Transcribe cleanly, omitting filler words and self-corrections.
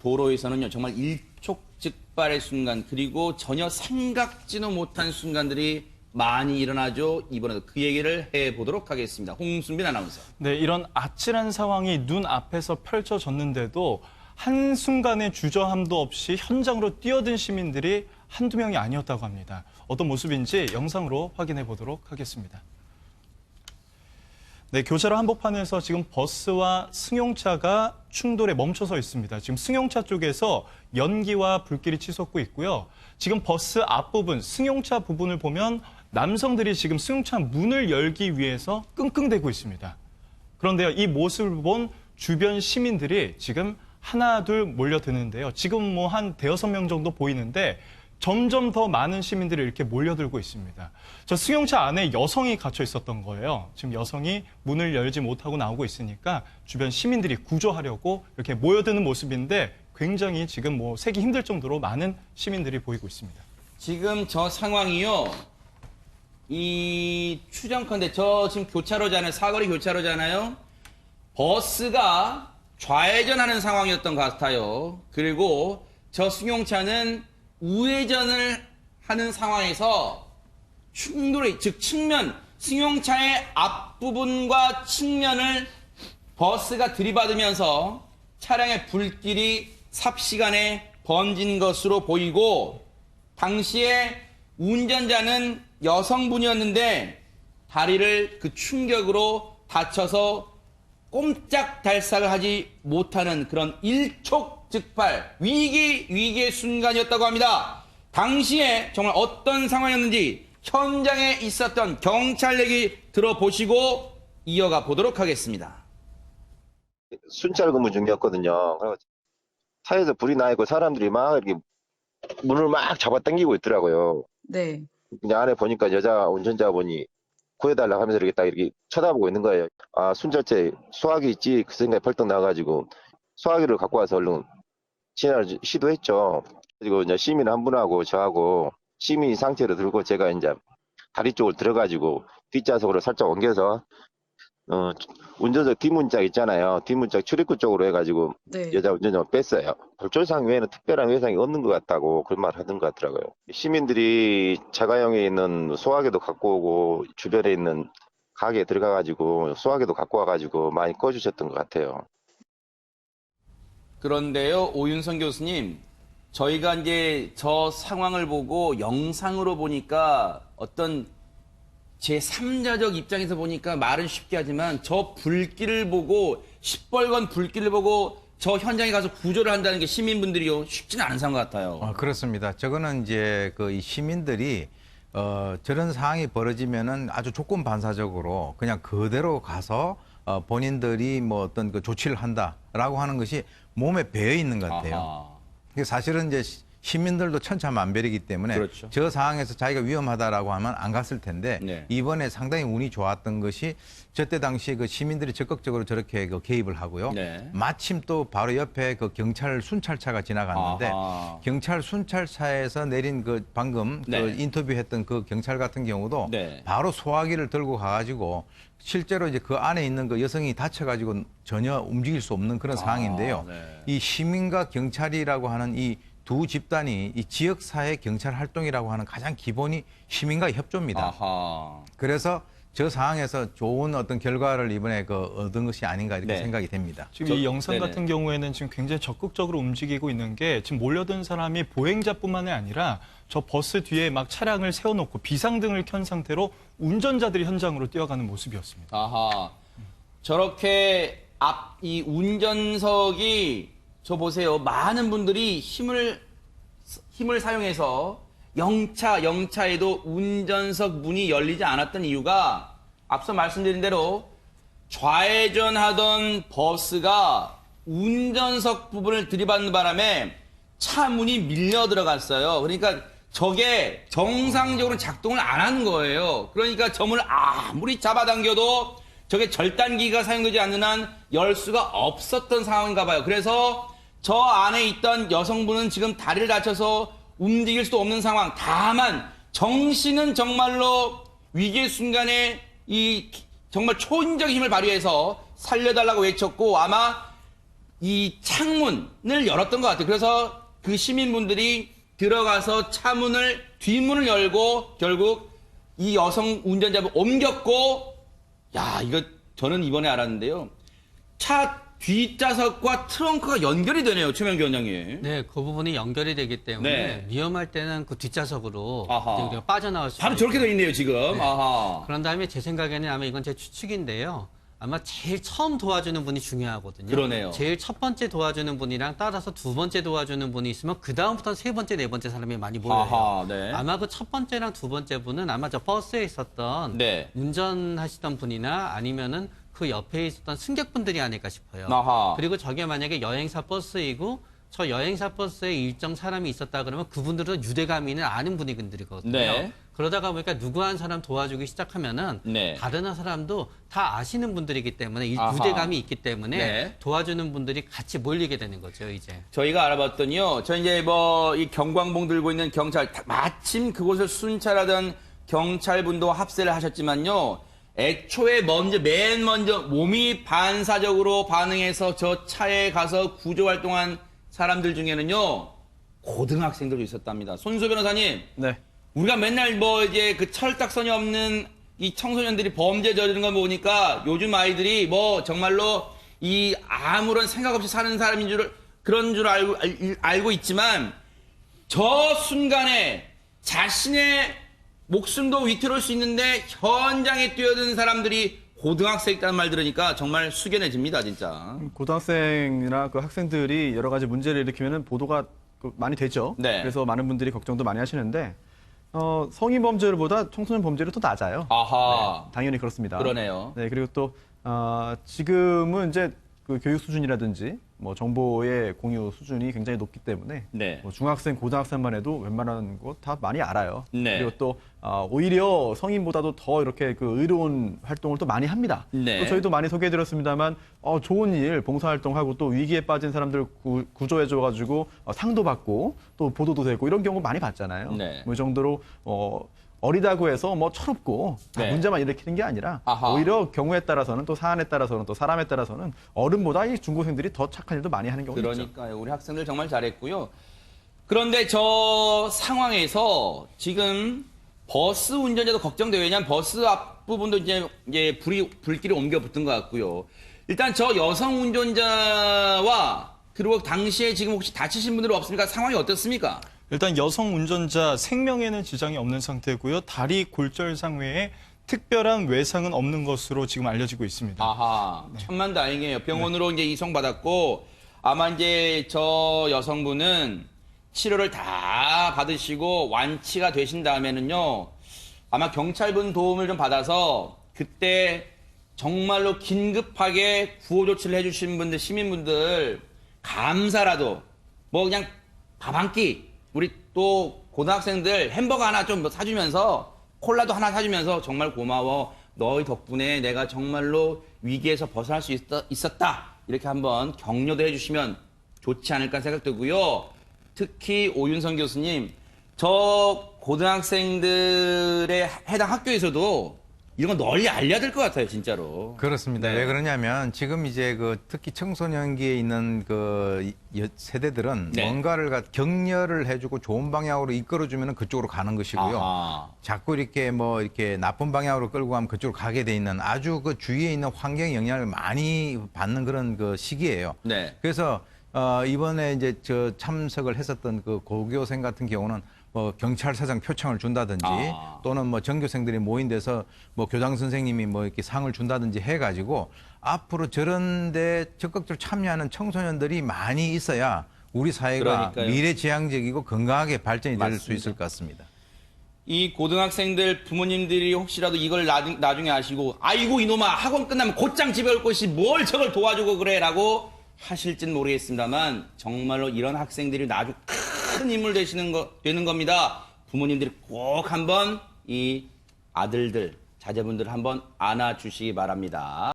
도로에서는요, 정말 일촉즉발의 순간, 그리고 전혀 생각지도 못한 순간들이 많이 일어나죠. 이번에도 그 얘기를 해보도록 하겠습니다. 홍순빈 아나운서. 네, 이런 아찔한 상황이 눈앞에서 펼쳐졌는데도 한순간의 주저함도 없이 현장으로 뛰어든 시민들이 한두 명이 아니었다고 합니다. 어떤 모습인지 영상으로 확인해 보도록 하겠습니다. 네, 교차로 한복판에서 지금 버스와 승용차가 충돌에 멈춰서 있습니다. 지금 승용차 쪽에서 연기와 불길이 치솟고 있고요. 지금 버스 앞부분, 승용차 부분을 보면 남성들이 지금 승용차 문을 열기 위해서 끙끙대고 있습니다. 그런데요, 이 모습을 본 주변 시민들이 지금 하나, 둘 몰려드는데요. 지금 뭐 한 대여섯 명 정도 보이는데 점점 더 많은 시민들이 이렇게 몰려들고 있습니다. 저 승용차 안에 여성이 갇혀 있었던 거예요. 지금 여성이 문을 열지 못하고 나오고 있으니까 주변 시민들이 구조하려고 이렇게 모여드는 모습인데 굉장히 지금 뭐 세기 힘들 정도로 많은 시민들이 보이고 있습니다. 지금 저 상황이요. 이 추정컨대 저 지금 교차로잖아요. 사거리 교차로잖아요. 버스가 좌회전하는 상황이었던 것 같아요. 그리고 저 승용차는 우회전을 하는 상황에서 충돌이, 즉 측면, 승용차의 앞부분과 측면을 버스가 들이받으면서 차량의 불길이 삽시간에 번진 것으로 보이고, 당시에 운전자는 여성분이었는데 다리를 그 충격으로 다쳐서 꼼짝달싹을 하지 못하는 그런 일촉즉발 위기의 순간이었다고 합니다. 당시에 정말 어떤 상황이었는지 현장에 있었던 경찰 얘기 들어보시고 이어가 보도록 하겠습니다. 순찰 근무 중이었거든요. 그래서 차에서 불이 나 있고 사람들이 막 이렇게 문을 막 잡아당기고 있더라고요. 네. 그냥 안에 보니까 여자 운전자분이 구해달라고 하면서 이렇게 딱 이렇게 쳐다보고 있는 거예요. 아, 순찰차에 소화기 있지? 그 생각이 벌떡 나가지고 소화기를 갖고 와서 얼른 진화를 시도했죠. 그리고 이제 시민 한 분하고 저하고 시민 상태로 들고 제가 이제 다리 쪽으로 들어가지고 뒷좌석으로 살짝 옮겨서 운전석 뒷문짝 있잖아요. 뒷문짝 출입구 쪽으로 해가지고 네. 여자 운전자를 뺐어요. 별조상 외에는 특별한 외상이 없는 것 같다고 그런 말 하던 것 같더라고요. 시민들이 자가용에 있는 소화기도 갖고 오고 주변에 있는 가게에 들어가가지고 소화기도 갖고 와가지고 많이 꺼주셨던 것 같아요. 그런데요, 오윤성 교수님, 저희가 이제 저 상황을 보고 영상으로 보니까 어떤 제3자적 입장에서 보니까 말은 쉽게 하지만 저 불길을 보고, 시뻘건 불길을 보고 저 현장에 가서 구조를 한다는 게 시민분들이요, 쉽지는 않은 상황 같아요. 그렇습니다. 저거는 이제 그 이 시민들이 저런 상황이 벌어지면은 아주 조건 반사적으로 그냥 그대로 가서 본인들이 뭐 어떤 그 조치를 한다라고 하는 것이 몸에 배어 있는 것 같아요. 아하. 사실은 이제 시민들도 천차만별이기 때문에 그렇죠. 저 상황에서 자기가 위험하다라고 하면 안 갔을 텐데 네. 이번에 상당히 운이 좋았던 것이 저때 당시에 그 시민들이 적극적으로 저렇게 그 개입을 하고요. 네. 마침 또 바로 옆에 그 경찰 순찰차가 지나갔는데 아하. 경찰 순찰차에서 내린 그 방금 네. 그 인터뷰했던 그 경찰 같은 경우도 네. 바로 소화기를 들고 가가지고 실제로 이제 그 안에 있는 그 여성이 다쳐가지고 전혀 움직일 수 없는 그런 상황인데요. 네. 이 시민과 경찰이라고 하는 이 두 집단이 이 지역사회 경찰 활동이라고 하는 가장 기본이 시민과의 협조입니다. 아하. 그래서 저 상황에서 좋은 어떤 결과를 이번에 그 얻은 것이 아닌가 이렇게 네. 생각이 됩니다. 지금 이 영상 네네. 같은 경우에는 지금 굉장히 적극적으로 움직이고 있는 게 지금 몰려든 사람이 보행자뿐만이 아니라 저 버스 뒤에 막 차량을 세워놓고 비상등을 켠 상태로 운전자들이 현장으로 뛰어가는 모습이었습니다. 아하. 저렇게 이 운전석이, 저 보세요. 많은 분들이 힘을 사용해서 영차에도 운전석 문이 열리지 않았던 이유가 앞서 말씀드린 대로 좌회전하던 버스가 운전석 부분을 들이받는 바람에 차 문이 밀려 들어갔어요. 그러니까 저게 정상적으로 작동을 안 하는 거예요. 그러니까 저 문을 아무리 잡아당겨도 저게 절단기가 사용되지 않는 한 열 수가 없었던 상황인가 봐요. 그래서 저 안에 있던 여성분은 지금 다리를 다쳐서 움직일 수도 없는 상황. 다만 정신은 정말로 위기의 순간에 이 정말 초인적 힘을 발휘해서 살려달라고 외쳤고, 아마 이 창문을 열었던 것 같아요. 그래서 그 시민분들이 들어가서 차문을 뒷문을 열고 결국 이 여성 운전자분 옮겼고, 야, 이거 저는 이번에 알았는데요. 차 뒷좌석과 트렁크가 연결이 되네요, 최명기 원장님. 네, 그 부분이 연결이 되기 때문에 네. 위험할 때는 그 뒷좌석으로 아하. 이제 우리가 빠져나올 수 바로 저렇게 돼 있네요, 지금. 네. 아하. 그런 다음에 제 생각에는 아마 이건 제 추측인데요. 아마 제일 처음 도와주는 분이 중요하거든요. 그러네요. 제일 첫 번째 도와주는 분이랑 따라서 두 번째 도와주는 분이 있으면 그 다음부터는 세 번째, 네 번째 사람이 많이 모여요. 아하, 네. 아마 그 첫 번째랑 두 번째 분은 아마 저 버스에 있었던 네. 운전하시던 분이나 아니면은 그 옆에 있었던 승객분들이 아닐까 싶어요. 아하. 그리고 저게 만약에 여행사 버스이고 저 여행사 버스에 일정 사람이 있었다 그러면 그분들은 유대감이는 아는 분들이거든요. 네. 그러다가 보니까 누구 한 사람 도와주기 시작하면은 네. 다른 사람도 다 아시는 분들이기 때문에 아하. 유대감이 있기 때문에 네. 도와주는 분들이 같이 몰리게 되는 거죠, 이제. 저희가 알아봤더니요. 저 이제 뭐 이 경광봉 들고 있는 경찰, 마침 그곳을 순찰하던 경찰분도 합세를 하셨지만요. 애초에 맨 먼저 몸이 반사적으로 반응해서 저 차에 가서 구조 활동한 사람들 중에는요. 고등학생들도 있었답니다. 손수 변호사님. 네. 우리가 맨날 뭐 이제 그 철딱선이 없는 이 청소년들이 범죄 저지르는 거 보니까 요즘 아이들이 뭐 정말로 이 아무런 생각 없이 사는 사람인 줄 그런 줄 알고 있지만 저 순간에 자신의 목숨도 위태로울 수 있는데 현장에 뛰어든 사람들이 고등학생이라는 말 들으니까 정말 숙연해집니다, 진짜. 고등학생이나 그 학생들이 여러 가지 문제를 일으키면 보도가 많이 되죠. 네. 그래서 많은 분들이 걱정도 많이 하시는데 성인 범죄율보다 청소년 범죄율이 더 낮아요. 아하. 네, 당연히 그렇습니다. 그러네요. 네, 그리고 또 지금은 이제 그 교육 수준이라든지 뭐 정보의 공유 수준이 굉장히 높기 때문에 네. 뭐 중학생, 고등학생만 해도 웬만한 거 다 많이 알아요. 네. 그리고 또 오히려 성인보다도 더 이렇게 그 의로운 활동을 또 많이 합니다. 네. 또 저희도 많이 소개해드렸습니다만 좋은 일, 봉사활동하고 또 위기에 빠진 사람들 구조해줘가지고 상도 받고 또 보도도 되고 이런 경우 많이 봤잖아요. 네. 뭐이 정도로 어리다고 해서 뭐 철없고 네. 문제만 일으키는 게 아니라 아하. 오히려 경우에 따라서는 또 사안에 따라서는 또 사람에 따라서는 어른보다 이 중고생들이 더 착한 일도 많이 하는 경우가 있죠. 그러니까요. 우리 학생들 정말 잘했고요. 그런데 저 상황에서 지금 버스 운전자도 걱정돼요. 왜냐하면 버스 앞부분도 이제 불길이 옮겨 붙은 것 같고요. 일단 저 여성 운전자와 그리고 당시에 지금 혹시 다치신 분들 없습니까? 상황이 어떻습니까? 일단 여성 운전자 생명에는 지장이 없는 상태고요. 다리 골절상 외에 특별한 외상은 없는 것으로 지금 알려지고 있습니다. 아하, 천만다행이에요. 병원으로 이제 이송받았고 아마 이제 저 여성분은 치료를 다 받으시고 완치가 되신 다음에는요. 아마 경찰분 도움을 좀 받아서 그때 정말로 긴급하게 구호 조치를 해주신 분들, 시민분들 감사라도 뭐 그냥 밥 한 끼 우리 또 고등학생들 햄버거 하나 좀 사주면서 콜라도 하나 사주면서 정말 고마워. 너희 덕분에 내가 정말로 위기에서 벗어날 수 있었다. 이렇게 한번 격려도 해주시면 좋지 않을까 생각되고요. 특히 오윤성 교수님, 저 고등학생들의 해당 학교에서도 이런 거 널리 알려야 될 것 같아요, 진짜로. 그렇습니다. 네. 왜 그러냐면 지금 이제 그 특히 청소년기에 있는 그 세대들은 네. 뭔가를 격려를 해주고 좋은 방향으로 이끌어주면 그쪽으로 가는 것이고요. 아하. 자꾸 이렇게 뭐 이렇게 나쁜 방향으로 끌고 가면 그쪽으로 가게 돼 있는 아주 그 주위에 있는 환경 영향을 많이 받는 그런 그 시기예요. 네. 그래서 이번에 이제 저 참석을 했었던 그 고교생 같은 경우는 뭐 경찰서장 표창을 준다든지 또는 뭐 전교생들이 모인 데서 뭐 교장 선생님이 뭐 이렇게 상을 준다든지 해가지고 앞으로 저런데 적극적으로 참여하는 청소년들이 많이 있어야 우리 사회가 그러니까요. 미래지향적이고 건강하게 발전이 될 수 맞습니다. 있을 것 같습니다. 이 고등학생들 부모님들이 혹시라도 이걸 나중에 아시고 아이고 이놈아 학원 끝나면 곧장 집에 올 것이 뭘 저걸 도와주고 그래라고 하실진 모르겠습니다만 정말로 이런 학생들이 나중 큰 인물 되는 겁니다. 부모님들이 꼭 한번 이 아들들 자제분들 한번 안아주시기 바랍니다.